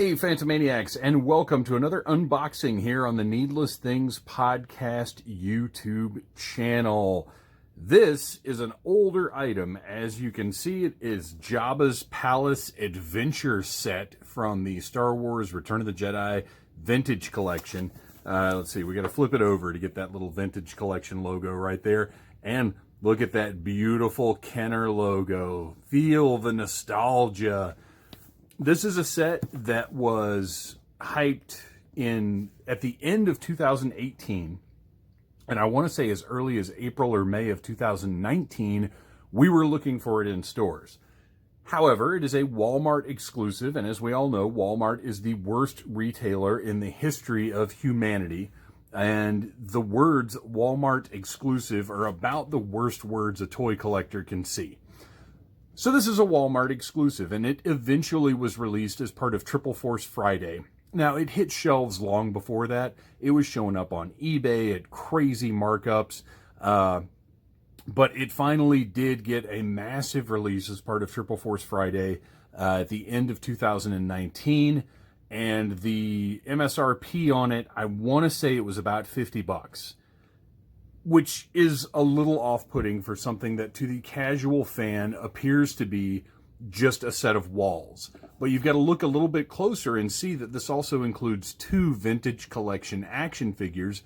Hey, Phantomaniacs, and welcome to another unboxing here on the Needless Things Podcast YouTube channel. This is an older item. As you can see, it is Jabba's Palace Adventure Set from the Star Wars Return of the Jedi Vintage Collection. Let's see, we got to flip it over to get that little Vintage Collection logo right there. And look at that beautiful Kenner logo. Feel the nostalgia. This is a set that was hyped at the end of 2018, and I want to say as early as April or May of 2019, we were looking for it in stores. However, it is a Walmart exclusive, and as we all know, Walmart is the worst retailer in the history of humanity, and the words Walmart exclusive are about the worst words a toy collector can see. So this is a Walmart exclusive, and it eventually was released as part of Triple Force Friday. Now, it hit shelves long before that. It was showing up on eBay at crazy markups, but it finally did get a massive release as part of Triple Force Friday at the end of 2019, and the MSRP on it, I want to say it was about $50. Which is a little off-putting for something that to the casual fan appears to be just a set of walls. But you've got to look a little bit closer and see that this also includes two vintage collection action figures,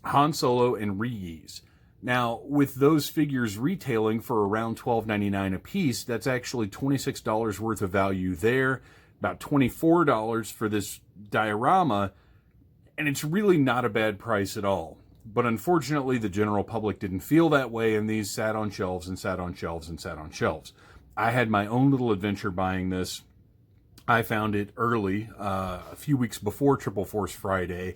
Han Solo and Ree-Yees. Now, with those figures retailing for around $12.99 a piece, that's actually $26 worth of value there, about $24 for this diorama, and it's really not a bad price at all. But unfortunately, the general public didn't feel that way, and these sat on shelves and sat on shelves and sat on shelves. I had my own little adventure buying this. I found it early, a few weeks before Triple Force Friday,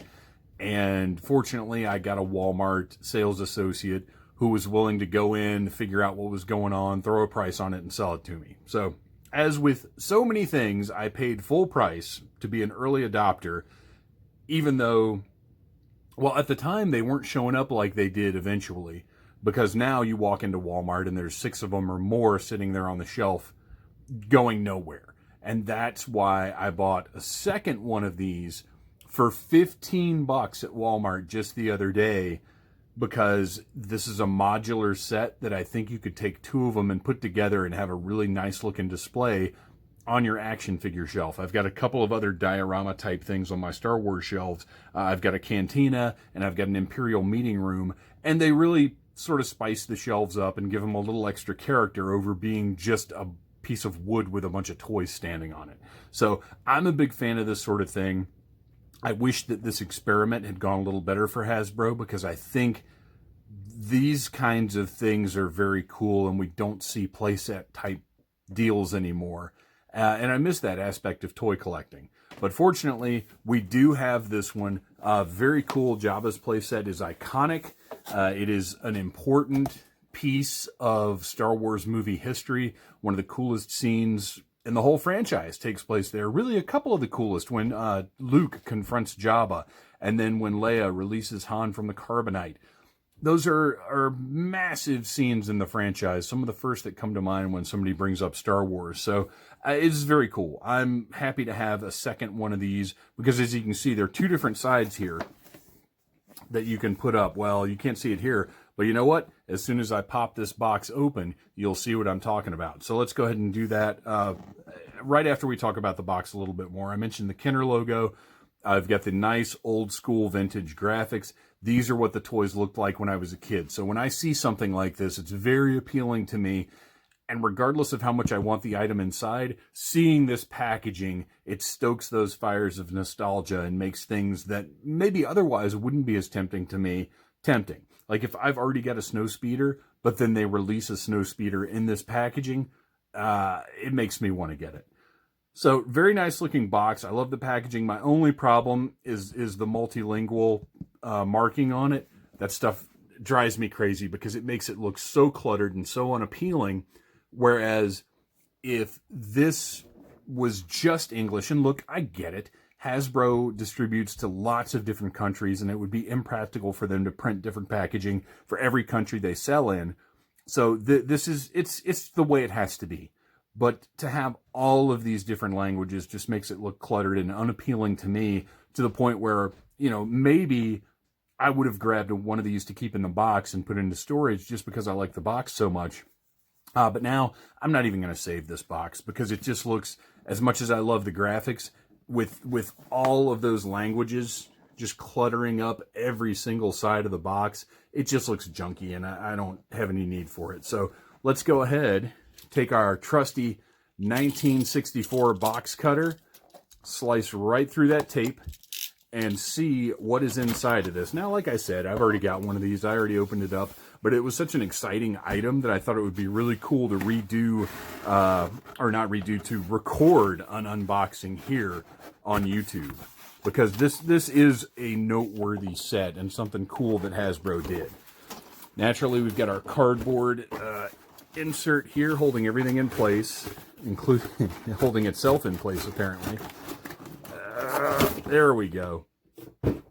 and fortunately, I got a Walmart sales associate who was willing to go in, figure out what was going on, throw a price on it, and sell it to me. So, as with so many things, I paid full price to be an early adopter, even though... well, at the time, they weren't showing up like they did eventually, because now you walk into Walmart and there's 6 of them or more sitting there on the shelf going nowhere. And that's why I bought a second one of these for $15 at Walmart just the other day, because this is a modular set that I think you could take 2 of them and put together and have a really nice looking display on your action figure shelf. I've got a couple of other diorama type things on my Star Wars shelves. I've got a cantina and I've got an Imperial meeting room, and they really sort of spice the shelves up and give them a little extra character over being just a piece of wood with a bunch of toys standing on it. So I'm a big fan of this sort of thing. I wish that this experiment had gone a little better for Hasbro, because I think these kinds of things are very cool and we don't see playset type deals anymore. And I miss that aspect of toy collecting. But fortunately, we do have this one. Very cool. Jabba's playset is iconic. It is an important piece of Star Wars movie history. One of the coolest scenes in the whole franchise takes place there. Really, a couple of the coolest, when Luke confronts Jabba, and then when Leia releases Han from the carbonite. Those are massive scenes in the franchise. Some of the first that come to mind when somebody brings up Star Wars. So it's very cool. I'm happy to have a second one of these, because as you can see, there are 2 different sides here that you can put up. Well, you can't see it here, but you know what? As soon as I pop this box open, you'll see what I'm talking about. So let's go ahead and do that right after we talk about the box a little bit more. I mentioned the Kenner logo. I've got the nice old school vintage graphics. These are what the toys looked like when I was a kid. So when I see something like this, it's very appealing to me. And regardless of how much I want the item inside, seeing this packaging, it stokes those fires of nostalgia and makes things that maybe otherwise wouldn't be as tempting to me, tempting. Like if I've already got a snowspeeder, but then they release a snowspeeder in this packaging, it makes me want to get it. So very nice looking box. I love the packaging. My only problem is the multilingual marking on it. That stuff drives me crazy because it makes it look so cluttered and so unappealing. Whereas if this was just English, and look, I get it. Hasbro distributes to lots of different countries, and it would be impractical for them to print different packaging for every country they sell in. So it's the way it has to be. But to have all of these different languages just makes it look cluttered and unappealing to me, to the point where, you know, maybe I would have grabbed one of these to keep in the box and put into storage just because I like the box so much. But now I'm not even going to save this box because it just looks, as much as I love the graphics, with all of those languages just cluttering up every single side of the box, it just looks junky, and I don't have any need for it. So let's go ahead, take our trusty 1964 box cutter, slice right through that tape, and see what is inside of this. Now, like I said, I've already got one of these. I already opened it up, but it was such an exciting item that I thought it would be really cool to redo, or not redo, to record an unboxing here on YouTube. Because this is a noteworthy set and something cool that Hasbro did. Naturally, we've got our cardboard insert here holding everything in place, including holding itself in place, apparently. There we go. We'll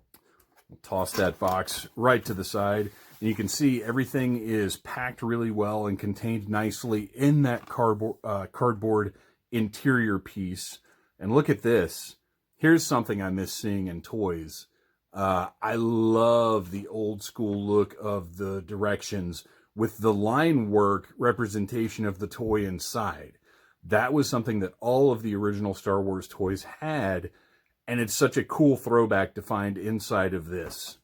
toss that box right to the side. And you can see everything is packed really well and contained nicely in that cardboard interior piece. And look at this. Here's something I miss seeing in toys. I love the old school look of the directions with the line work representation of the toy inside. That was something that all of the original Star Wars toys had, and it's such a cool throwback to find inside of this.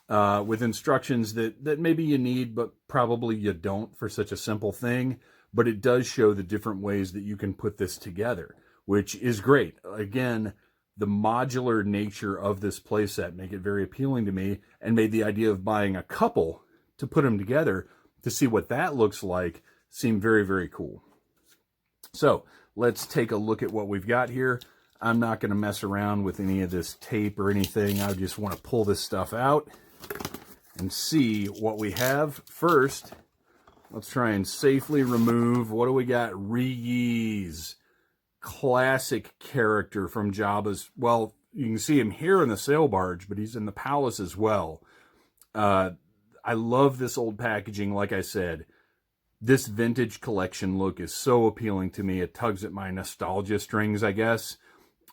With instructions that maybe you need, but probably you don't for such a simple thing. But it does show the different ways that you can put this together, which is great. Again, the modular nature of this playset make it very appealing to me, and made the idea of buying a couple to put them together to see what that looks like seem very, very cool. So let's take a look at what we've got here. I'm not going to mess around with any of this tape or anything. I just want to pull this stuff out and see what we have. First, let's try and safely remove, what do we got? Ree-Yees. Classic character from Jabba's, well, you can see him here in the sail barge, but he's in the palace as well. I love this old packaging. Like I said, this vintage collection look is so appealing to me. It tugs at my nostalgia strings, I guess.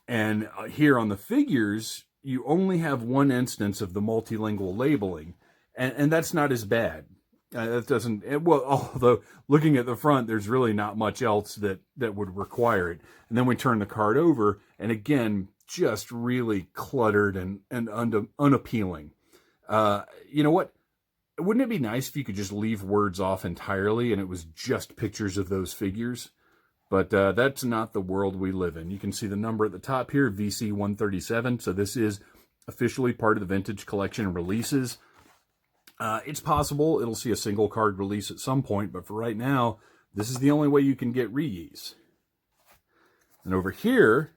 And here on the figures, you only have one instance of the multilingual labeling, and that's not as bad. That doesn't, well, although looking at the front, there's really not much else that would require it. And then we turn the card over, and again, just really cluttered and unappealing. You know what? Wouldn't it be nice if you could just leave words off entirely and it was just pictures of those figures? But that's not the world we live in. You can see the number at the top here, VC 137. So this is officially part of the vintage collection releases. It's possible it'll see a single card release at some point, but for right now, this is the only way you can get Ree-Yees. And over here,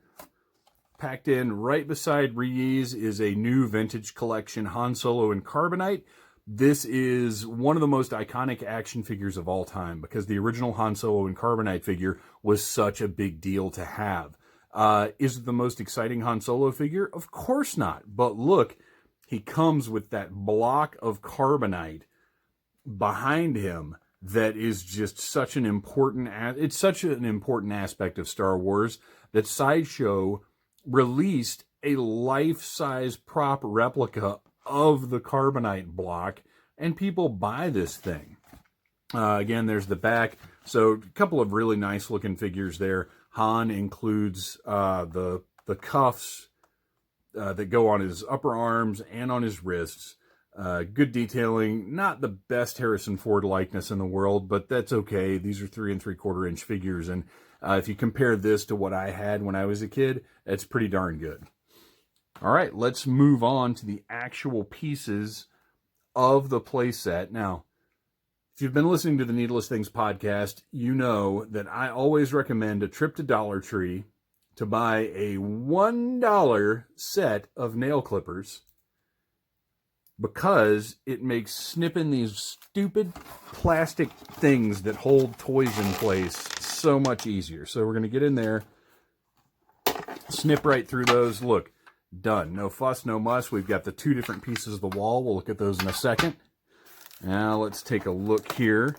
packed in right beside Ree-Yees, is a new vintage collection Han Solo in Carbonite. This is one of the most iconic action figures of all time because the original Han Solo in Carbonite figure was such a big deal to have. Is it the most exciting Han Solo figure? Of course not. But look, he comes with that block of carbonite behind him that is just such an important, it's such an important aspect of Star Wars that Sideshow released a life-size prop replica of the carbonite block, and people buy this thing. Again, there's the back. So a couple of really nice looking figures there. Han includes the cuffs that go on his upper arms and on his wrists. Good detailing. Not the best Harrison Ford likeness in the world, but that's okay. These are 3 3/4 inch figures, and if you compare this to what I had when I was a kid, it's pretty darn good. All right, let's move on to the actual pieces of the playset. Now, if you've been listening to the Needless Things podcast, you know that I always recommend a trip to Dollar Tree to buy a $1 set of nail clippers because it makes snipping these stupid plastic things that hold toys in place so much easier. So we're going to get in there, snip right through those. Look. Done. No fuss, no muss. We've got the 2 different pieces of the wall. We'll look at those in a second. Now let's take a look here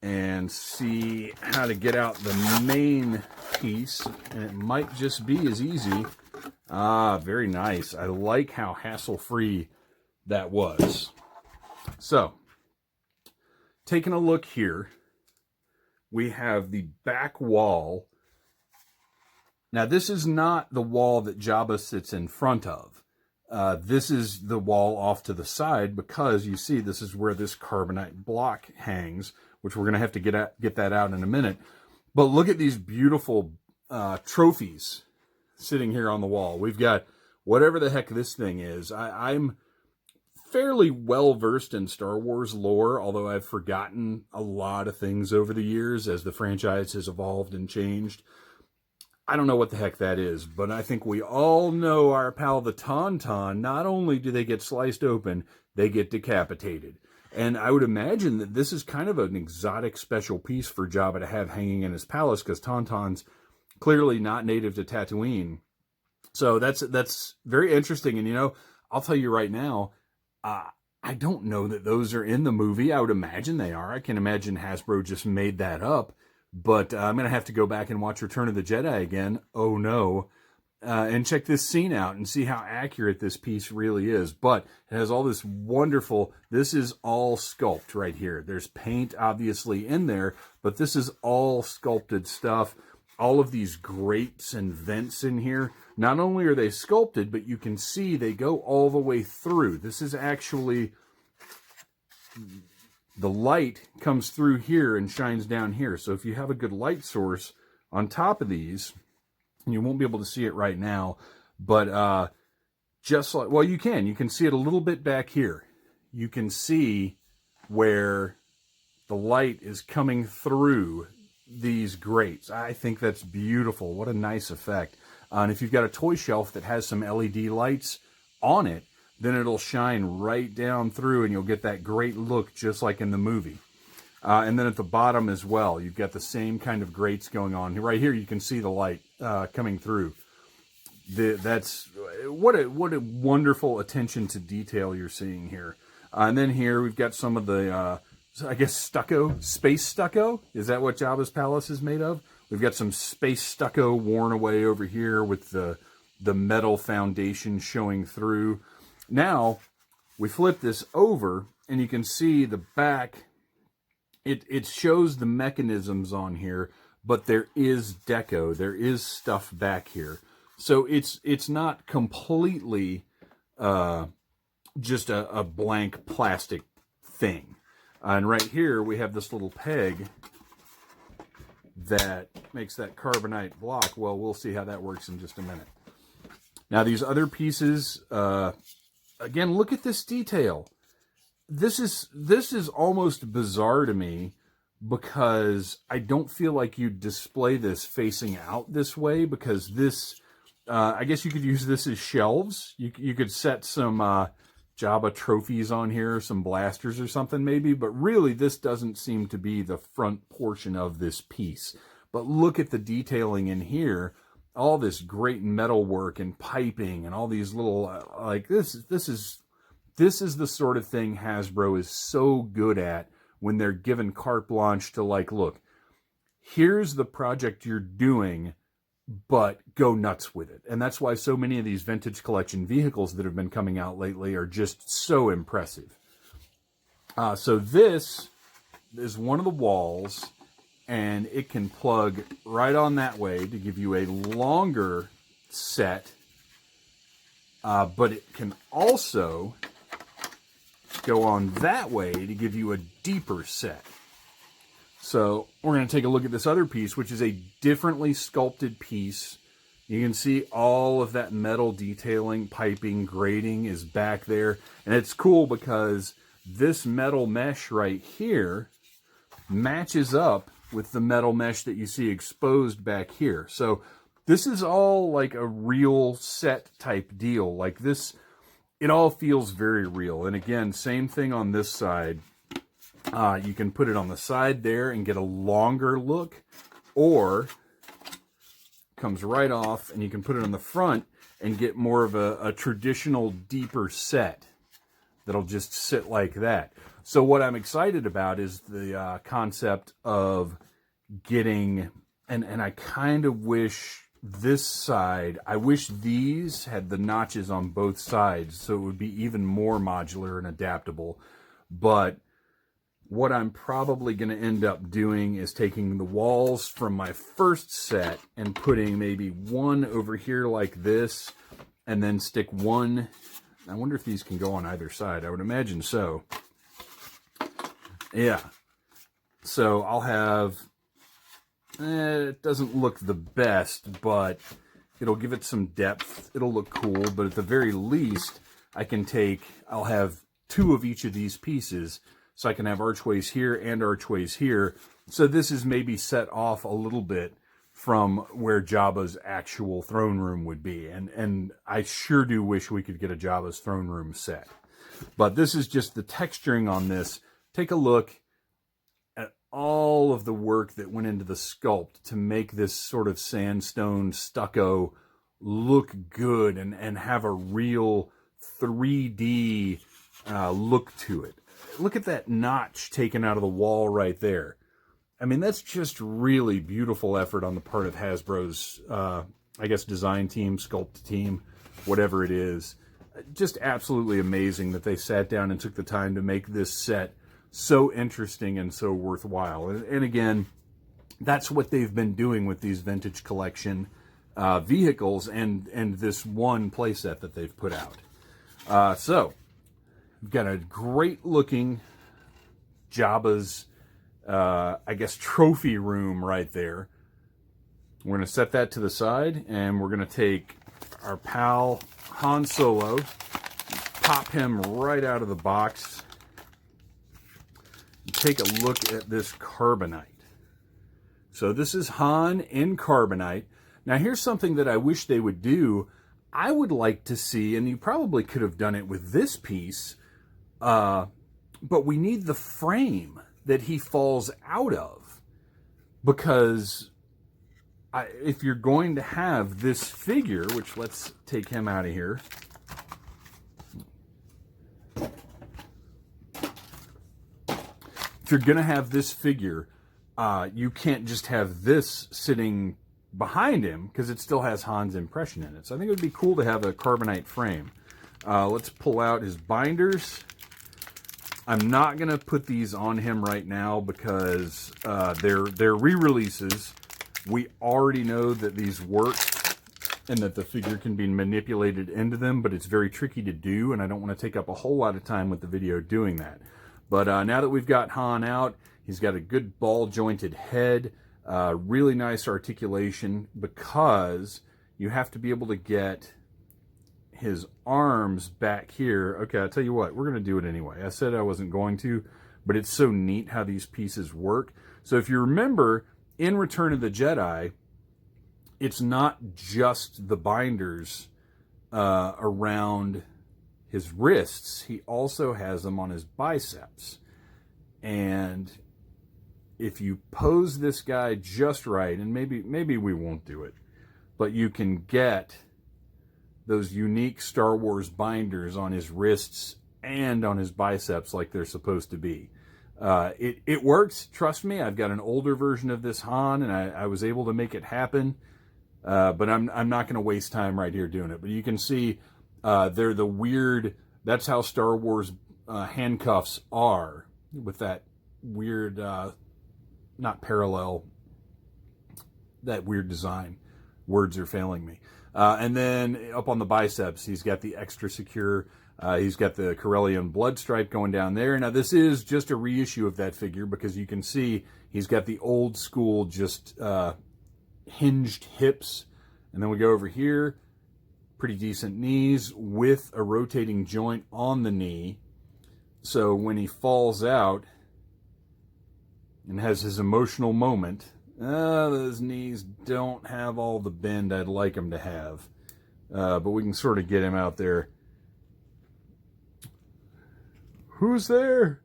and see how to get out the main piece, and it might just be as easy. Very nice. I like how hassle-free that was. So, taking a look here, we have the back wall. Now, this is not the wall that Jabba sits in front of. This is the wall off to the side, because you see this is where this carbonite block hangs, which we're going to have to get that out in a minute. But look at these beautiful trophies sitting here on the wall. We've got whatever the heck this thing is. I'm fairly well versed in Star Wars lore, although I've forgotten a lot of things over the years as the franchise has evolved and changed. I don't know what the heck that is, but I think we all know our pal the Tauntaun. Not only do they get sliced open, they get decapitated. And I would imagine that this is kind of an exotic special piece for Jabba to have hanging in his palace, because Tauntaun's clearly not native to Tatooine. So that's very interesting. And, you know, I'll tell you right now, I don't know that those are in the movie. I would imagine they are. I can imagine Hasbro just made that up. But I'm going to have to go back and watch Return of the Jedi again. Oh, no. And check this scene out and see how accurate this piece really is. But it has all this wonderful... This is all sculpt right here. There's paint, obviously, in there. But this is all sculpted stuff. All of these grates and vents in here. Not only are they sculpted, but you can see they go all the way through. This is actually... The light comes through here and shines down here. So if you have a good light source on top of these, and you won't be able to see it right now, but just like, well, you can see it a little bit back here. You can see where the light is coming through these grates. I think that's beautiful. What a nice effect. And if you've got a toy shelf that has some LED lights on it, then it'll shine right down through and you'll get that great look just like in the movie. And then at the bottom as well, you've got the same kind of grates going on. Right here you can see the light coming through. That's what a wonderful attention to detail you're seeing here. And then here we've got some of the, I guess, stucco, space stucco. Is that what Jabba's palace is made of? We've got some space stucco worn away over here with the metal foundation showing through. Now, we flip this over, and you can see the back. It shows the mechanisms on here, but there is deco. There is stuff back here. So it's not completely just a blank plastic thing. And right here, we have this little peg that makes that carbonite block. Well, we'll see how that works in just a minute. Now, these other pieces... Again, look at this detail. This is almost bizarre to me, because I don't feel like you'd display this facing out this way, because this, I guess you could use this as shelves. You could set some Jabba trophies on here, some blasters or something maybe, but really this doesn't seem to be the front portion of this piece. But look at the detailing in here. All this great metal work and piping and all these little like this is the sort of thing Hasbro is so good at when they're given carte blanche to, like, look, here's the project you're doing, but go nuts with it. And that's why so many of these vintage collection vehicles that have been coming out lately are just so impressive. So this is one of the walls, and it can plug right on that way to give you a longer set, but it can also go on that way to give you a deeper set. So we're going to take a look at this other piece, which is a differently sculpted piece. You can see all of that metal detailing, piping, grating is back there. And it's cool because this metal mesh right here matches up with the metal mesh that you see exposed back here. So this is all like a real set type deal. Like this, it all feels very real. And again, same thing on this side. You can put it on the side there and get a longer look, or comes right off and you can put it on the front and get more of a traditional deeper set that'll just sit like that. So what I'm excited about is the concept of getting, and I kind of wish this side, I wish these had the notches on both sides so it would be even more modular and adaptable. But what I'm probably going to end up doing is taking the walls from my first set and putting maybe one over here like this, and then stick one. I wonder if these can go on either side. I would imagine so. Yeah. So I'll have, it doesn't look the best, but it'll give it some depth. It'll look cool, but at the very least, I'll have two of each of these pieces, so I can have archways here and archways here. So this is maybe set off a little bit from where Jabba's actual throne room would be. And I sure do wish we could get a Jabba's throne room set. But this is just the texturing on this. Take a look at all of the work that went into the sculpt to make this sort of sandstone stucco look good and have a real 3D look to it. Look at that notch taken out of the wall right there. I mean, that's just really beautiful effort on the part of Hasbro's, I guess, design team, sculpt team, whatever it is. Just absolutely amazing that they sat down and took the time to make this set so interesting and so worthwhile. And again, that's what they've been doing with these vintage collection vehicles and this one playset that they've put out. So, we've got a great looking Jabba's, I guess, trophy room right there. We're going to set that to the side, and we're going to take our pal Han Solo, pop him right out of the box, and take a look at this carbonite. So this is Han in carbonite. Now here's something that I wish they would do. I would like to see, and you probably could have done it with this piece, but we need the frame that he falls out of, because if you're going to have this figure, which let's take him out of here. If you're going to have this figure, you can't just have this sitting behind him because it still has Han's impression in it. So I think it would be cool to have a carbonite frame. Let's pull out his binders. I'm not going to put these on him right now because they're re-releases. We already know that these work and that the figure can be manipulated into them, but it's very tricky to do, and I don't want to take up a whole lot of time with the video doing that. But now that we've got Han out, he's got a good ball-jointed head, really nice articulation, because you have to be able to get his arms back here. Okay, I'll tell you what, we're going to do it anyway. I said I wasn't going to, but it's so neat how these pieces work. So if you remember, in Return of the Jedi, it's not just the binders around his wrists. He also has them on his biceps. And if you pose this guy just right, and maybe we won't do it, but you can get those unique Star Wars binders on his wrists and on his biceps like they're supposed to be. It works, trust me. I've got an older version of this Han, and I was able to make it happen. But I'm not going to waste time right here doing it. But you can see they're the weird, that's how Star Wars handcuffs are, with that weird, not parallel, that weird design. Words are failing me. And then up on the biceps, he's got the extra secure, he's got the Corellian blood stripe going down there. Now, this is just a reissue of that figure, because you can see he's got the old school, just hinged hips. And then we go over here, pretty decent knees with a rotating joint on the knee. So when he falls out and has his emotional moment, those knees don't have all the bend I'd like them to have. But we can sort of get him out there. Who's there?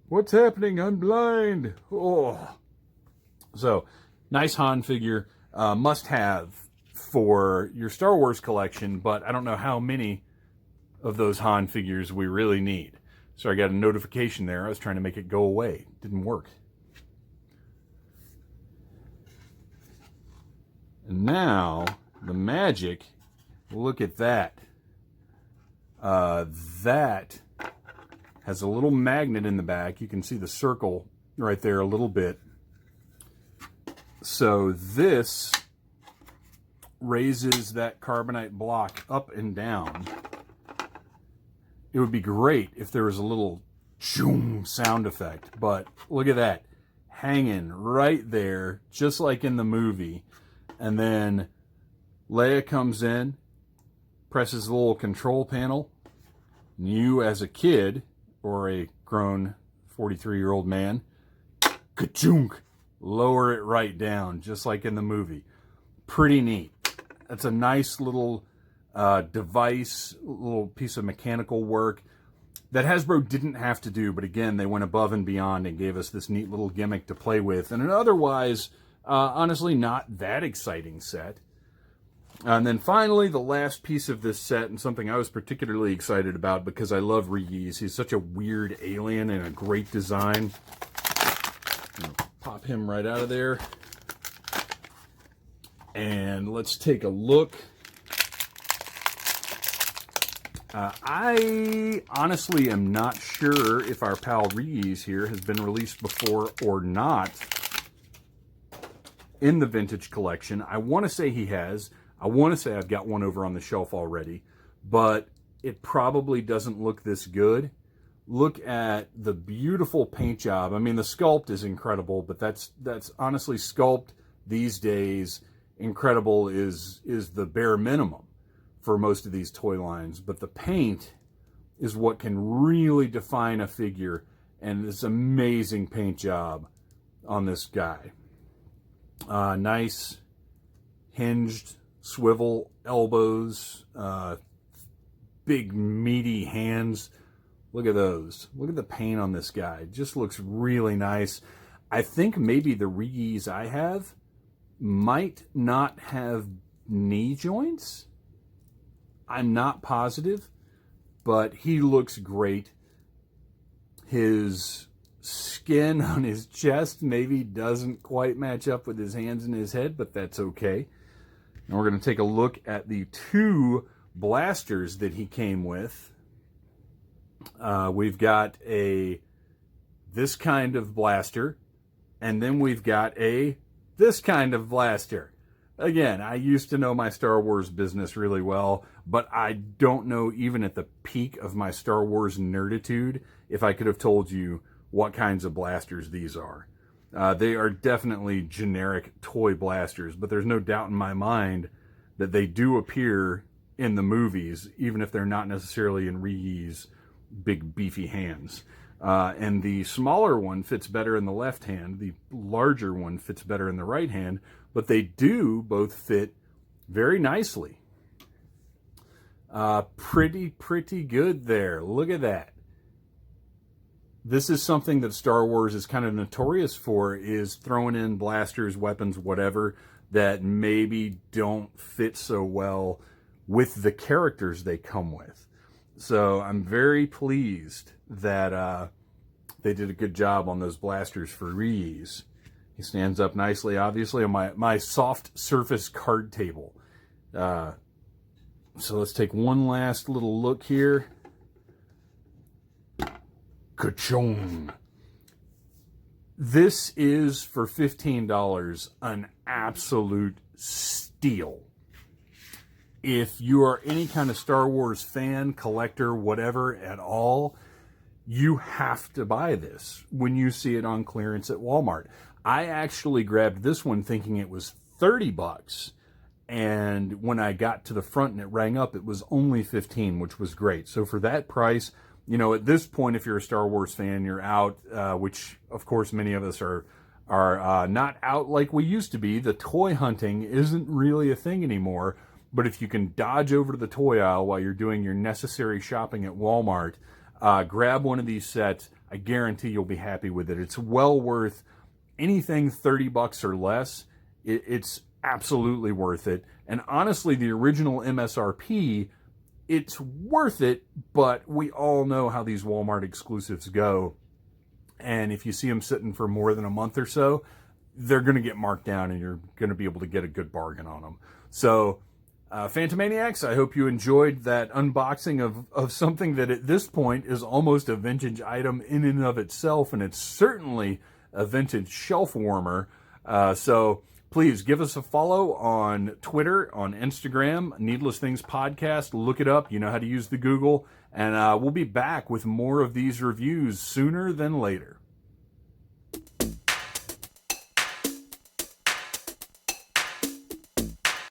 What's happening? I'm blind. Oh. So, nice Han figure. Must have for your Star Wars collection, but I don't know how many of those Han figures we really need. So I got a notification there. I was trying to make it go away. Didn't work. And now, the magic, look at that. That has a little magnet in the back. You can see the circle right there a little bit. So this raises that carbonite block up and down. It would be great if there was a little choom sound effect, but look at that, hanging right there, just like in the movie. And then Leia comes in, presses the little control panel, and you as a kid, or a grown 43-year-old man, ka-chunk, lower it right down, just like in the movie. Pretty neat. That's a nice little device, little piece of mechanical work that Hasbro didn't have to do, but again, they went above and beyond and gave us this neat little gimmick to play with, and an otherwise, honestly, not that exciting set. And then finally, the last piece of this set, and something I was particularly excited about because I love Ree-Yees. He's such a weird alien and a great design. Pop him right out of there. And let's take a look. I honestly am not sure if our pal Ree-Yees here has been released before or not in the vintage collection. I want to say he has. I want to say I've got one over on the shelf already, but it probably doesn't look this good. Look at the beautiful paint job. I mean, the sculpt is incredible, but that's honestly, sculpt these days, incredible is the bare minimum for most of these toy lines. But the paint is what can really define a figure, and this amazing paint job on this guy. Nice hinged swivel elbows, big meaty hands. Look at those. Look at the paint on this guy. It just looks really nice. I think maybe the Ree-Yees I have might not have knee joints. I'm not positive, but he looks great. His skin on his chest maybe doesn't quite match up with his hands and his head, but that's okay. And we're going to take a look at the two blasters that he came with. We've got this kind of blaster, and then we've got this kind of blaster. Again, I used to know my Star Wars business really well, but I don't know, even at the peak of my Star Wars nerditude, if I could have told you what kinds of blasters these are. They are definitely generic toy blasters, but there's no doubt in my mind that they do appear in the movies, even if they're not necessarily in Ree-Yees' big beefy hands. And the smaller one fits better in the left hand. The larger one fits better in the right hand, but they do both fit very nicely. Pretty good there. Look at that. This is something that Star Wars is kind of notorious for, is throwing in blasters, weapons, whatever, that maybe don't fit so well with the characters they come with. So I'm very pleased that they did a good job on those blasters for Ree-Yees. He stands up nicely, obviously, on my soft surface card table. So let's take one last little look here. Ka-chong. This is, for $15, an absolute steal. If you are any kind of Star Wars fan, collector, whatever at all, you have to buy this when you see it on clearance at Walmart. I actually grabbed this one thinking it was $30, and when I got to the front and it rang up, it was only $15, which was great. So for that price, you know, at this point, if you're a Star Wars fan, you're out, which, of course, many of us are not out like we used to be. The toy hunting isn't really a thing anymore, but if you can dodge over to the toy aisle while you're doing your necessary shopping at Walmart, grab one of these sets. I guarantee you'll be happy with it. It's well worth anything $30 or less. It's absolutely worth it. And honestly, the original MSRP it's worth it, but we all know how these Walmart exclusives go. And if you see them sitting for more than a month or so, they're going to get marked down and you're going to be able to get a good bargain on them. So, Phantomaniacs, I hope you enjoyed that unboxing of something that at this point is almost a vintage item in and of itself, and it's certainly a vintage shelf warmer. So please give us a follow on Twitter, on Instagram, Needless Things Podcast. Look it up. You know how to use the Google. And we'll be back with more of these reviews sooner than later.